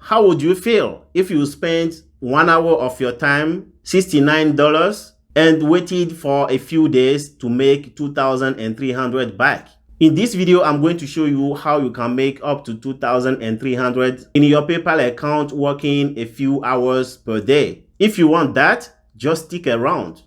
How would you feel if you spent 1 hour of your time, $69, and waited for a few days to make 2,300 back? In this video, I'm going to show you how you can make up to 2,300 in your PayPal account working a few hours per day. If you want that, just stick around.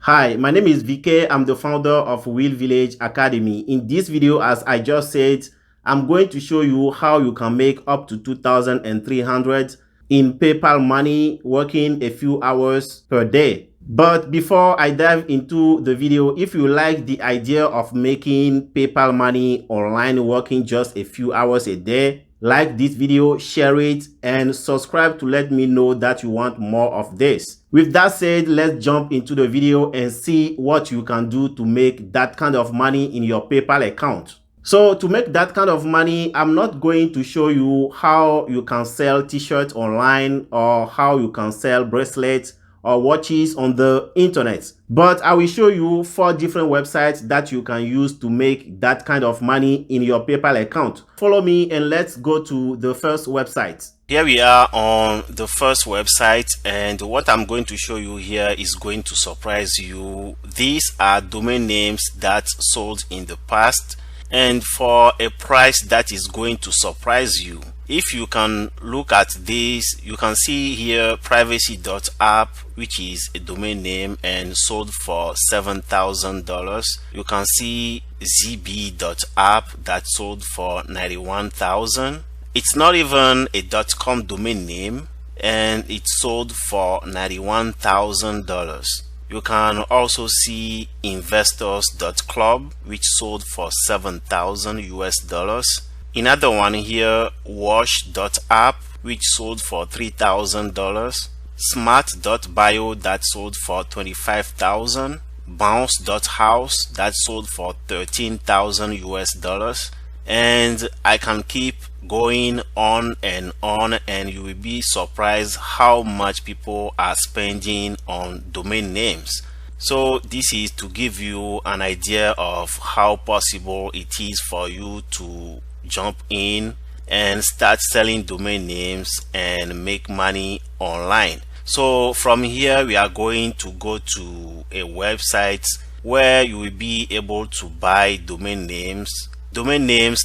Hi, my name is VK. I'm the founder of Will Village Academy. In this video, as I just said, I'm going to show you how you can make up to 2,300 in PayPal money working a few hours per day. But before I dive into the video, if you like the idea of making PayPal money online working just a few hours a day, like this video, share it, and subscribe to let me know that you want more of this. With that said, let's jump into the video and see what you can do to make that kind of money in your PayPal account. So to make that kind of money, I'm not going to show you how you can sell t-shirts online or how you can sell bracelets or watches on the internet, but I will show you 4 different websites that you can use to make that kind of money in your PayPal account. Follow me and let's go to the first website. Here we are on the first website, and what I'm going to show you here is going to surprise you. These are domain names that sold in the past and for a price that is going to surprise you. If you can look at this, you can see here privacy.app, which is a domain name and sold for $7,000. You can see zb.app that sold for $91,000. It's not even a .com domain name and it sold for $91,000. You can also see investors.club, which sold for $7,000 US. Another one here, wash.app, which sold for $3,000. smart.bio that sold for $25,000. bounce.house that sold for $13,000 US. And I can keep going on, and you will be surprised how much people are spending on domain names. So this is to give you an idea of how possible it is for you to jump in and start selling domain names and make money online. So from here we are going to go to a website where you will be able to buy domain names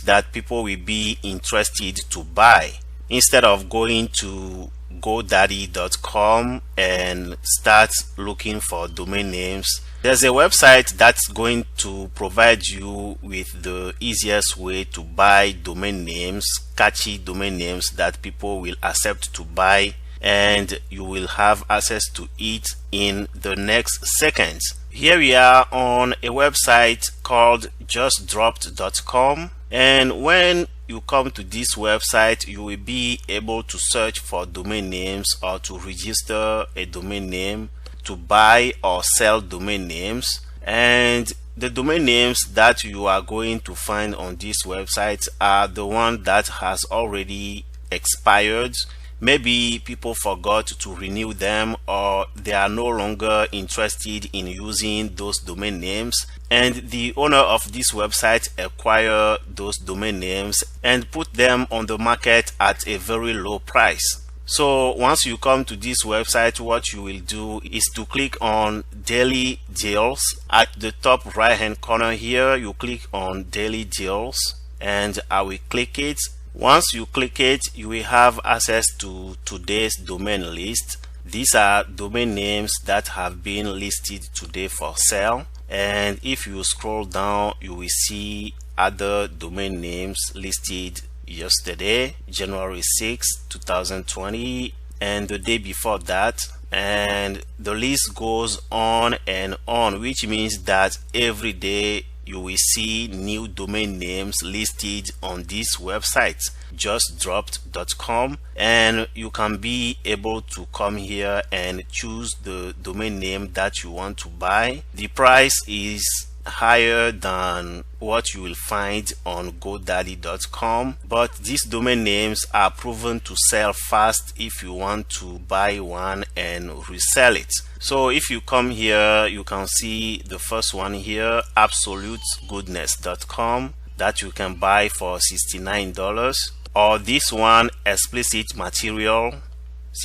that people will be interested to buy, instead of going to godaddy.com and start looking for domain names. There's a website that's going to provide you with the easiest way to buy domain names, catchy domain names that people will accept to buy, and you will have access to it in the next seconds. Here we are on a website called justdropped.com, and when you come to this website, you will be able to search for domain names or to register a domain name, to buy or sell domain names. And the domain names that you are going to find on this website are the one that has already expired. Maybe people forgot to renew them, or they are no longer interested in using those domain names, and the owner of this website acquire those domain names and put them on the market at a very low price. So once you come to this website, what you will do is to click on daily deals. At the top right hand corner here, you click on daily deals, and I will click it. Once you click it, you will have access to today's domain list. These are domain names that have been listed today for sale, and if you scroll down, you will see other domain names listed yesterday, January 6, 2020, and the day before that, and the list goes on and on, which means that every day you will see new domain names listed on this website, justdropped.com, and you can be able to come here and choose the domain name that you want to buy. The price is higher than what you will find on GoDaddy.com, but these domain names are proven to sell fast if you want to buy one and resell it. So if you come here, you can see the first one here, absolutegoodness.com, that you can buy for $69, or this one, explicit material,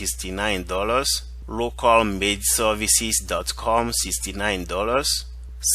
$69, localmadeservices.com, $69,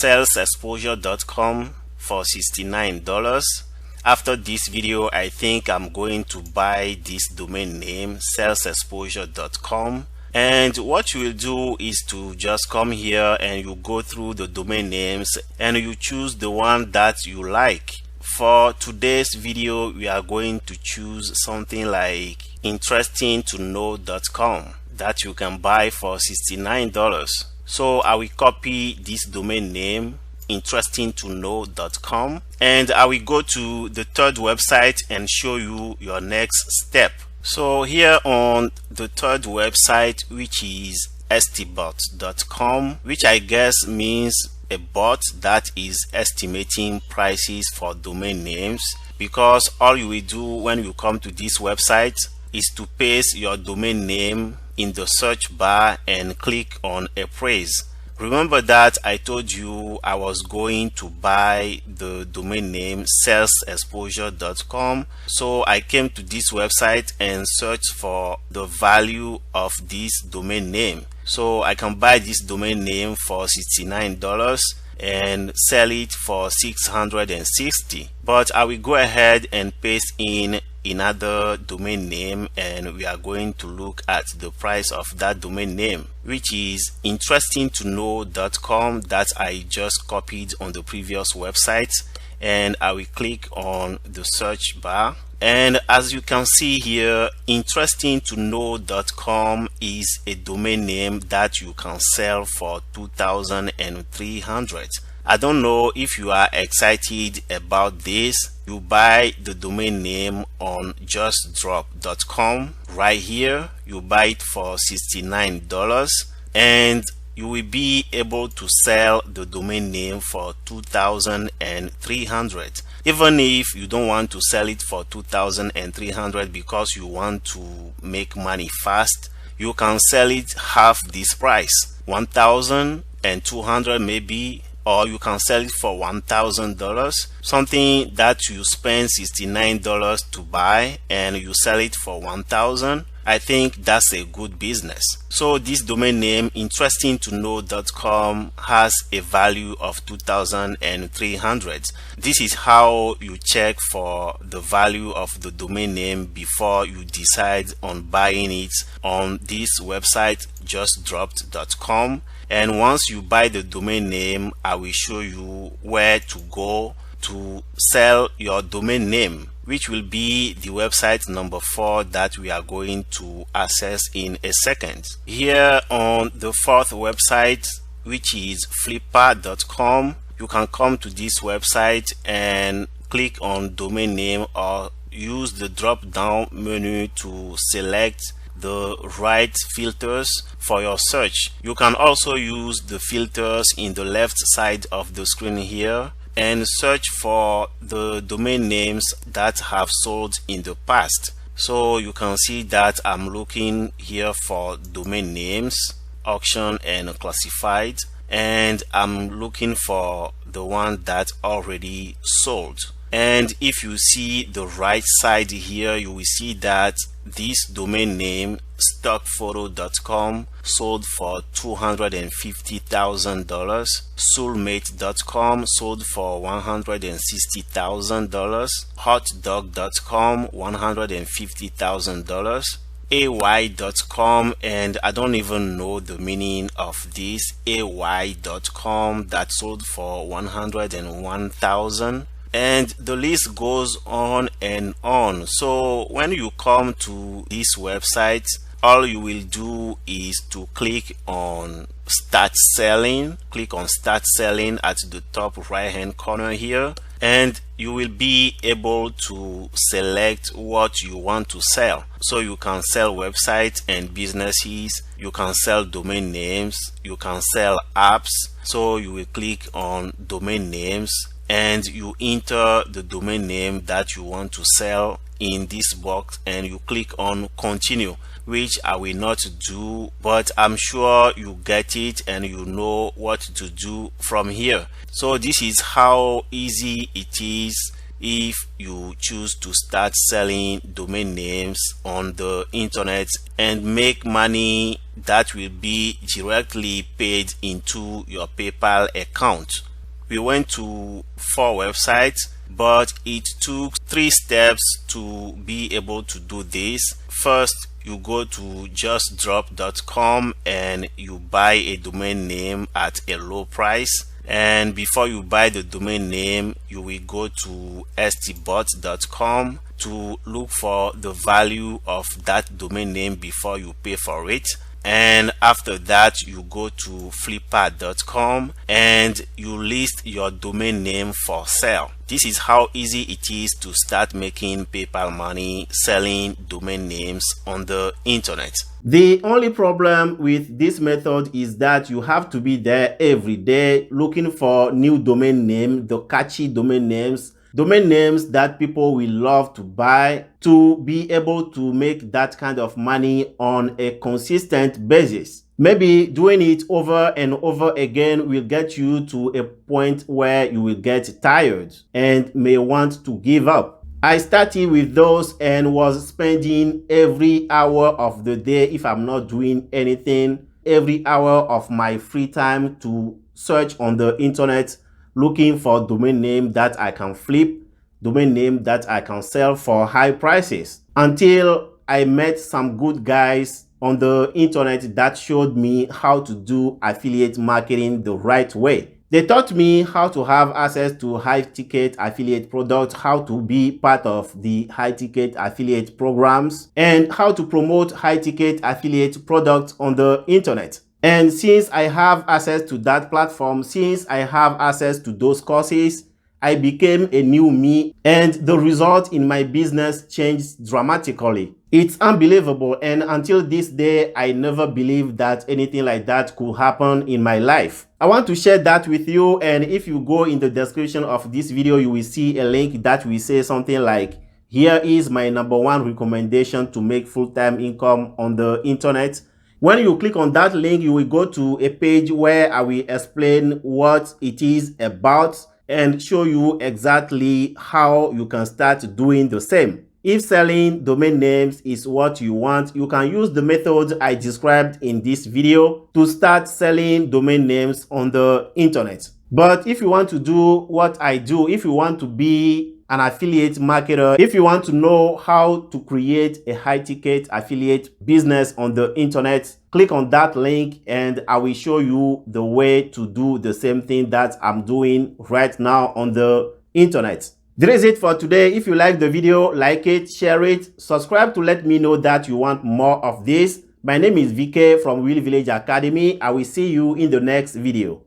salesexposure.com for $69. After this video, I think I'm going to buy this domain name, salesexposure.com. And what you will do is to just come here and you go through the domain names and you choose the one that you like. For today's video, we are going to choose something like interestingtoknow.com that you can buy for $69. So I will copy this domain name, interestingtoknow.com, and I will go to the third website and show you your next step. So here on the third website, which is estibot.com, which I guess means a bot that is estimating prices for domain names, because all you will do when you come to this website is to paste your domain name in the search bar and click on appraise. Remember that I told you I was going to buy the domain name salesexposure.com, so I came to this website and searched for the value of this domain name. So I can buy this domain name for $69 and sell it for $660. But I will go ahead and paste in another domain name, and we are going to look at the price of that domain name, which is interestingtoknow.com, that I just copied on the previous website. And I will click on the search bar, and as you can see here, interestingtoknow.com is a domain name that you can sell for $2,300. I don't know if you are excited about this. You buy the domain name on justdrop.com. Right here, you buy it for $69, and you will be able to sell the domain name for $2,300. Even if you don't want to sell it for $2,300 because you want to make money fast, you can sell it half this price, $1,200 maybe, or you can sell it for $1,000, something that you spend $69 to buy and you sell it for $1,000. I think that's a good business. So this domain name, interestingtoknow.com, has a value of $2,300. This is how you check for the value of the domain name before you decide on buying it on this website, justdropped.com. And once you buy the domain name, I will show you where to go to sell your domain name, which will be the website number 4 that we are going to access in a second. Here on the fourth website, which is flipper.com, you can come to this website and click on domain name, or use the drop down menu to select the right filters for your search. You can also use the filters in the left side of the screen here and search for the domain names that have sold in the past. So you can see that I'm looking here for domain names, auction and classified, and I'm looking for the one that already sold. And if you see the right side here, you will see that this domain name, stockphoto.com, sold for $250,000. soulmate.com sold for $160,000. hotdog.com $150,000. ay.com, and I don't even know the meaning of this, ay.com, that sold for $101,000. And the list goes on and on. So when you come to this website, all you will do is to click on start selling. Click on start selling at the top right hand corner here, and you will be able to select what you want to sell. So you can sell websites and businesses, you can sell domain names, you can sell apps. So you will click on domain names and you enter the domain name that you want to sell in this box, and you click on continue, which I will not do, but I'm sure you get it and you know what to do from here. So this is how easy it is if you choose to start selling domain names on the internet and make money that will be directly paid into your PayPal account. We went to 4 websites, but it took 3 steps to be able to do this. First, you go to justdrop.com and you buy a domain name at a low price. And before you buy the domain name, you will go to stbot.com to look for the value of that domain name before you pay for it. And after that, you go to flippa.com and you list your domain name for sale. This is how easy it is to start making PayPal money selling domain names on the internet. The only problem with this method is that you have to be there every day looking for new domain name, the catchy domain names that people will love to buy, to be able to make that kind of money on a consistent basis. Maybe doing it over and over again will get you to a point where you will get tired and may want to give up. I started with those and was spending every hour of the day, if I'm not doing anything, every hour of my free time to search on the internet looking for domain name that I can flip, domain name that I can sell for high prices, until I met some good guys on the internet that showed me how to do affiliate marketing the right way. They taught me how to have access to high ticket affiliate products, how to be part of the high ticket affiliate programs, and how to promote high ticket affiliate products on the internet. And since I have access to that platform, since I have access to those courses, I became a new me, and the result in my business changed dramatically. It's unbelievable, and until this day, I never believed that anything like that could happen in my life. I want to share that with you, and if you go in the description of this video, you will see a link that will say something like, here is my #1 recommendation to make full-time income on the internet. When you click on that link, you will go to a page where I will explain what it is about and show you exactly how you can start doing the same. If selling domain names is what you want, you can use the method I described in this video to start selling domain names on the internet. But if you want to do what I do, if you want to be an affiliate marketer, if you want to know how to create a high ticket affiliate business on the internet, click on that link and I will show you the way to do the same thing that I'm doing right now on the internet. That is it for today. If you like the video, like it, share it, subscribe to let me know that you want more of this. My name is VK from Will Village Academy. I will see you in the next video.